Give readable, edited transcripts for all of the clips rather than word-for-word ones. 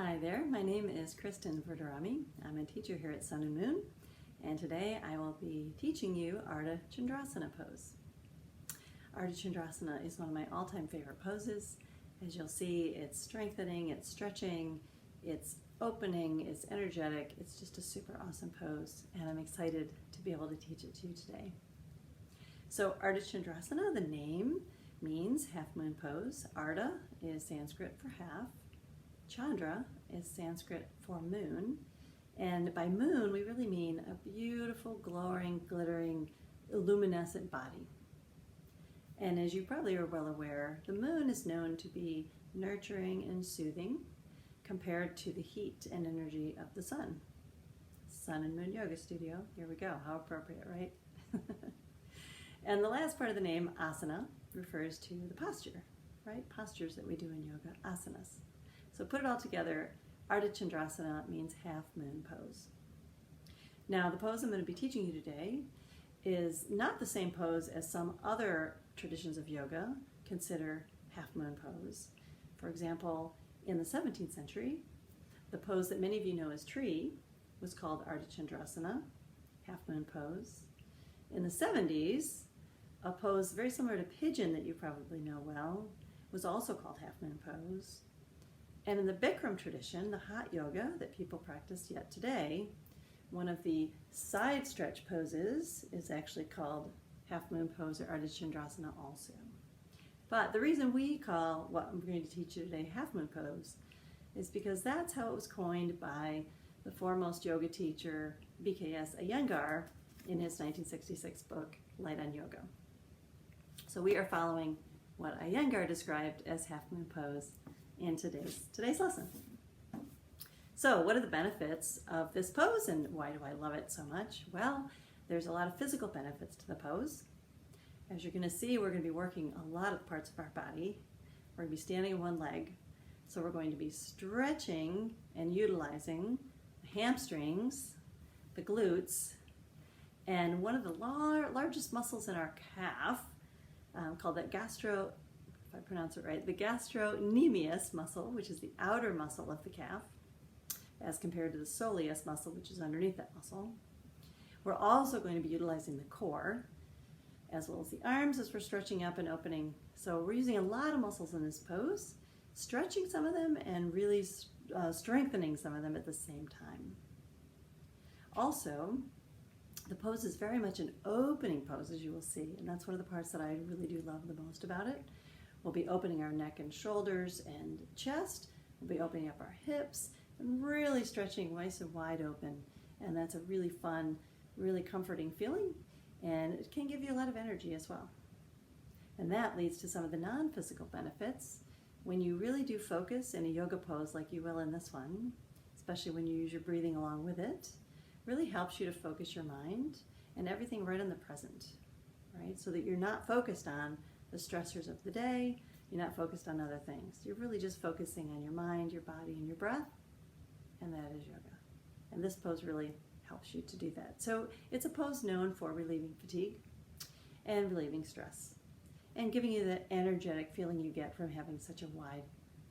Hi there, my name is Kristen Verderami. I'm a teacher here at Sun and Moon, and today I will be teaching you Ardha Chandrasana pose. Ardha Chandrasana is one of my all-time favorite poses. As you'll see, it's strengthening, it's stretching, it's opening, it's energetic. It's just a super awesome pose, and I'm excited to be able to teach it to you today. So Ardha Chandrasana, the name means half moon pose. Ardha is Sanskrit for half. Chandra is Sanskrit for moon, and by moon we really mean a beautiful, glowing, glittering, luminescent body. And as you probably are well aware, the moon is known to be nurturing and soothing compared to the heat and energy of the sun. Sun and Moon Yoga Studio, here we go, how appropriate, right? And the last part of the name, asana, refers to the posture, right? Postures that we do in yoga, asanas. So put it all together, Ardha Chandrasana means half moon pose. Now the pose I'm going to be teaching you today is not the same pose as some other traditions of yoga consider half moon pose. For example, in the 17th century, the pose that many of you know as tree was called Ardha Chandrasana, half moon pose. In the 70s, a pose very similar to pigeon that you probably know well was also called half moon pose. And in the Bikram tradition, the hot yoga that people practice yet today, one of the side stretch poses is actually called half moon pose or Ardha Chandrasana also. But the reason we call what I'm going to teach you today half moon pose is because that's how it was coined by the foremost yoga teacher, BKS Iyengar, in his 1966 book, Light on Yoga. So we are following what Iyengar described as half moon pose in today's lesson. So what are the benefits of this pose and why do I love it so much? Well, there's a lot of physical benefits to the pose. As you're going to see, we're going to be working a lot of parts of our body. We're going to be standing on one leg, so we're going to be stretching and utilizing the hamstrings, the glutes, and one of the largest muscles in our calf, called that if I pronounce it right, the gastrocnemius muscle, which is the outer muscle of the calf, as compared to the soleus muscle, which is underneath that muscle. We're also going to be utilizing the core, as well as the arms as we're stretching up and opening. So we're using a lot of muscles in this pose, stretching some of them and really strengthening some of them at the same time. Also, the pose is very much an opening pose, as you will see, and that's one of the parts that I really do love the most about it. We'll be opening our neck and shoulders and chest. We'll be opening up our hips and really stretching nice and wide open. And that's a really fun, really comforting feeling. And it can give you a lot of energy as well. And that leads to some of the non-physical benefits. When you really do focus in a yoga pose like you will in this one, especially when you use your breathing along with it, really helps you to focus your mind and everything right in the present, right? So that you're not focused on the stressors of the day, you're not focused on other things. You're really just focusing on your mind, your body, and your breath, and that is yoga. And this pose really helps you to do that. So it's a pose known for relieving fatigue and relieving stress and giving you the energetic feeling you get from having such a wide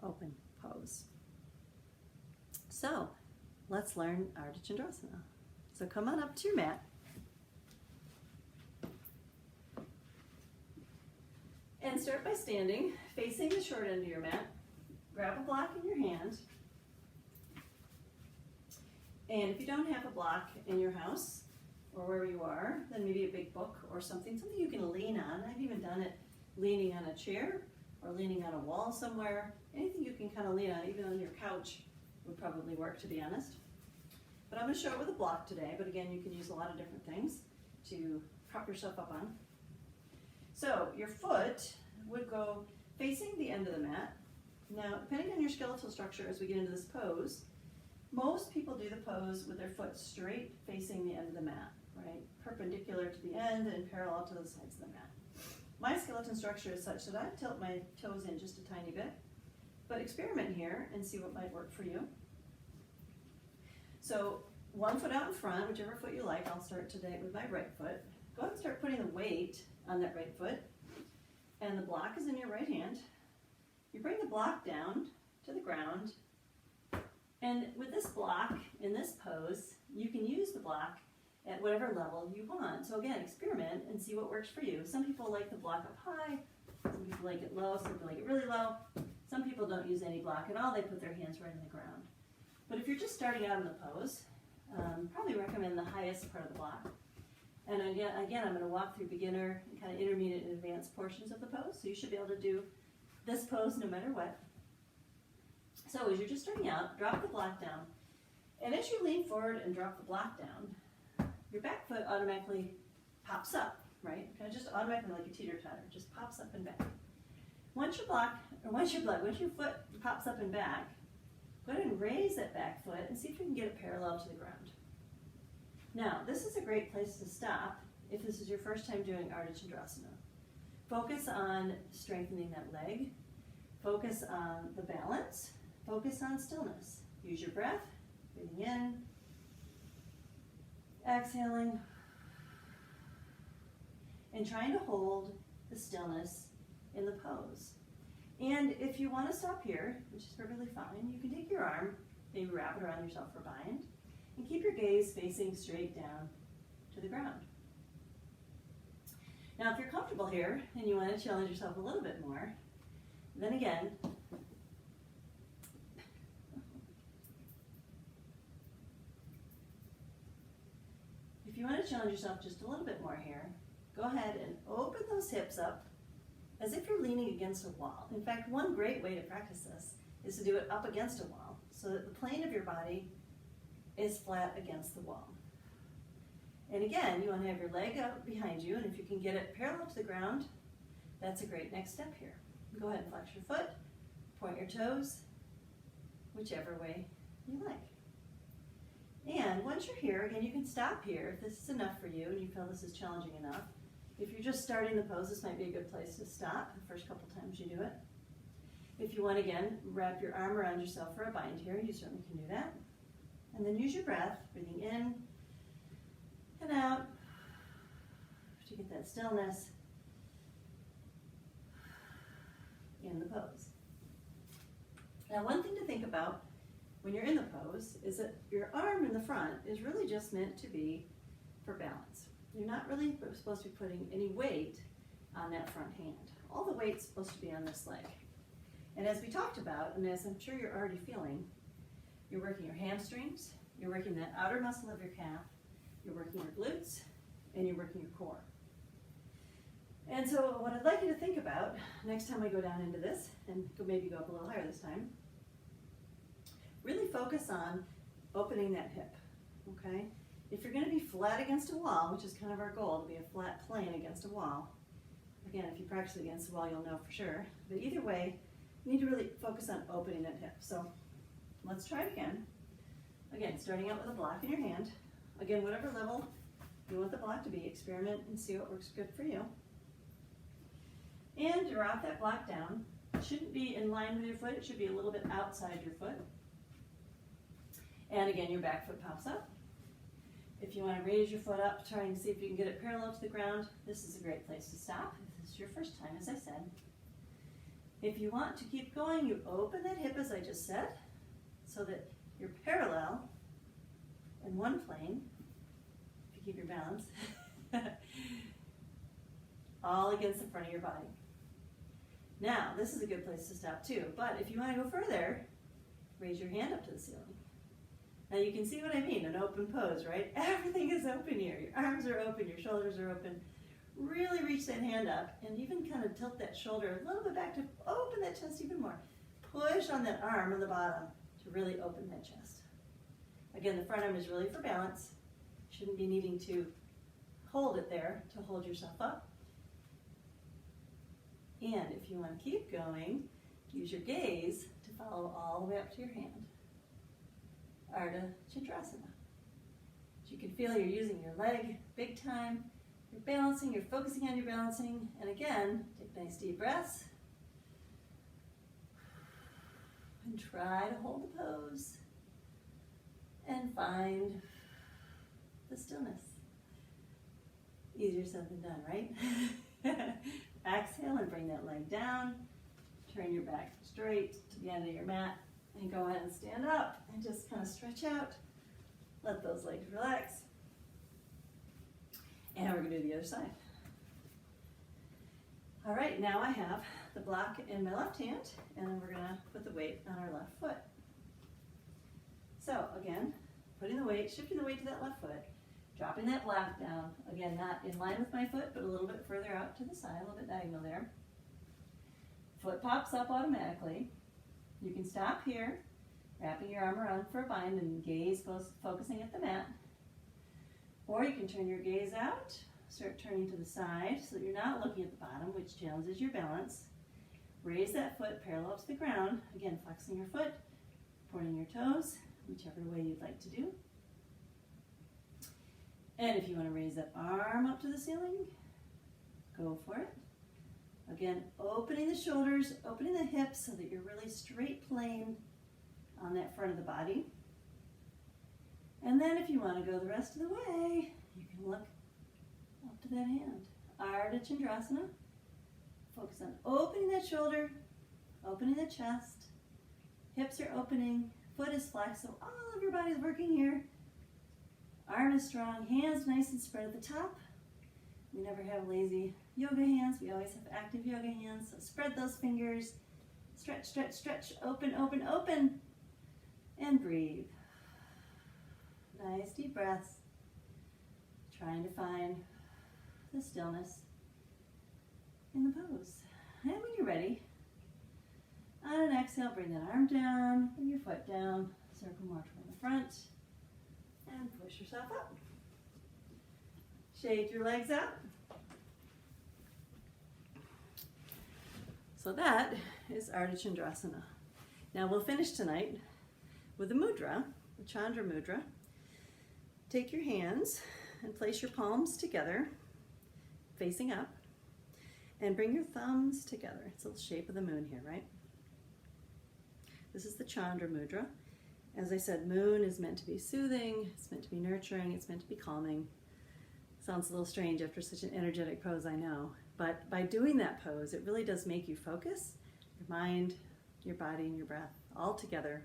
open pose. So let's learn Ardha Chandrasana. So come on up to your mat. And start by standing, facing the short end of your mat. Grab a block in your hand. And if you don't have a block in your house or wherever you are, then maybe a big book or something you can lean on. I've even done it leaning on a chair or leaning on a wall somewhere. Anything you can kind of lean on, even on your couch, would probably work, to be honest. But I'm going to show it with a block today, but again, you can use a lot of different things to prop yourself up on. So your foot would go facing the end of the mat. Now, depending on your skeletal structure as we get into this pose, most people do the pose with their foot straight facing the end of the mat, right? Perpendicular to the end and parallel to the sides of the mat. My skeleton structure is such that I tilt my toes in just a tiny bit, but experiment here and see what might work for you. So one foot out in front, whichever foot you like. I'll start today with my right foot. Go ahead and start putting the weight on that right foot. And the block is in your right hand. You bring the block down to the ground block in this pose, you can use the block at whatever level you want. So again, experiment and see what works for you. Some people like the block up high, some people like it low, some people like it really low. Some people don't use any block at all, they put their hands right in the ground. But if you're just starting out in the pose, probably recommend the highest part of the block. And again, I'm going to walk through beginner, kind of intermediate and advanced portions of the pose, so you should be able to do this pose no matter what. So as you're just starting out, drop the block down. And as you lean forward and drop the block down, your back foot automatically pops up, right? Kind of just automatically like a teeter-totter, just pops up and back. Once your foot pops up and back, go ahead and raise that back foot and see if you can get it parallel to the ground. Now, this is a great place to stop if this is your first time doing Ardha Chandrasana. Focus on strengthening that leg. Focus on the balance. Focus on stillness. Use your breath, breathing in, exhaling, and trying to hold the stillness in the pose. And if you want to stop here, which is perfectly fine, you can take your arm, maybe wrap it around yourself for a bind, and keep your gaze facing straight down to the ground. Now, if you're comfortable here and you want to challenge yourself a little bit more, then again, if you want to challenge yourself just a little bit more here, go ahead and open those hips up as if you're leaning against a wall. In fact, one great way to practice this is to do it up against a wall so that the plane of your body is flat against the wall. And again, you want to have your leg out behind you, and if you can get it parallel to the ground, that's a great next step here. Go ahead and flex your foot, point your toes, whichever way you like. And once you're here, again, you can stop here if this is enough for you and you feel this is challenging enough. If you're just starting the pose, this might be a good place to stop the first couple times you do it. If you want, again, wrap your arm around yourself for a bind here, you certainly can do that. And then use your breath, breathing in and out to get that stillness in the pose. Now, one thing to think about when you're in the pose is that your arm in the front is really just meant to be for balance. You're not really supposed to be putting any weight on that front hand. All the weight's supposed to be on this leg. And as we talked about, and as I'm sure you're already feeling, you're working your hamstrings, you're working that outer muscle of your calf, you're working your glutes, and you're working your core. And so what I'd like you to think about, next time I go down into this, and maybe go up a little higher this time, really focus on opening that hip, okay? If you're going to be flat against a wall, which is kind of our goal, to be a flat plane against a wall, again, if you practice against the wall, you'll know for sure, but either way, you need to really focus on opening that hip. So let's try it again. Again, starting out with a block in your hand. Again, whatever level you want the block to be, experiment and see what works good for you. And drop that block down. It shouldn't be in line with your foot, it should be a little bit outside your foot. And again, your back foot pops up. If you want to raise your foot up, try and see if you can get it parallel to the ground, this is a great place to stop. If this is your first time, as I said. If you want to keep going, you open that hip as I just said, so that you're parallel in one plane, if you keep your balance, all against the front of your body. Now, this is a good place to stop too, but if you want to go further, raise your hand up to the ceiling. Now you can see what I mean, an open pose, right? Everything is open here. Your arms are open, your shoulders are open. Really reach that hand up and even kind of tilt that shoulder a little bit back to open that chest even more. Push on that arm on the bottom to really open that chest. Again, the front arm is really for balance. Shouldn't be needing to hold it there to hold yourself up. And if you want to keep going, use your gaze to follow all the way up to your hand. Ardha Chandrasana. As you can feel, you're using your leg big time. You're balancing, you're focusing on your balancing. And again, take nice deep breaths. And try to hold the pose. And find the stillness. Easier said than done, right? Exhale and bring that leg down. Turn your back straight to the end of your mat And go ahead and stand up and just kind of stretch out. Let those legs relax. And we're going to do the other side. All right, now I have the block in my left hand, and then we're going to put the weight on our left foot. So again, putting the weight, shifting the weight to that left foot, dropping that block down. Again, not in line with my foot, but a little bit further out to the side, a little bit diagonal there. Foot pops up automatically. You can stop here, wrapping your arm around for a bind and gaze focusing at the mat. Or you can turn your gaze out, start turning to the side so that you're not looking at the bottom, which challenges your balance. Raise that foot parallel to the ground. Again, flexing your foot, pointing your toes, whichever way you'd like to do. And if you want to raise that arm up to the ceiling, go for it. Again, opening the shoulders, opening the hips so that you're really straight plane on that front of the body. And then if you want to go the rest of the way, you can look up to that hand. Ardha Chandrasana. Focus on opening that shoulder, opening the chest. Hips are opening, foot is flexed, so all of your body is working here. Arm is strong, hands nice and spread at the top. We never have lazy yoga hands. We always have active yoga hands. So spread those fingers. Stretch, stretch, stretch. Open, open, open. And breathe. Nice deep breaths. Trying to find the stillness in the pose. And when you're ready, on an exhale, bring that arm down, bring your foot down, circle more toward the front, and push yourself up. Shake your legs out. So that is Ardha Chandrasana. Now we'll finish tonight with a mudra, the Chandra mudra. Take your hands and place your palms together, facing up, and bring your thumbs together. It's the shape of the moon here, right? This is the Chandra mudra. As I said, moon is meant to be soothing, it's meant to be nurturing, it's meant to be calming. Sounds a little strange after such an energetic pose, I know. But by doing that pose, it really does make you focus your mind, your body, and your breath all together,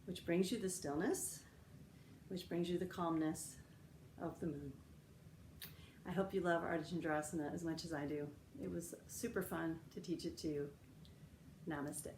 which brings you the stillness, which brings you the calmness of the moon. I hope you love Ardha Chandrasana as much as I do. It was super fun to teach it to you. Namaste.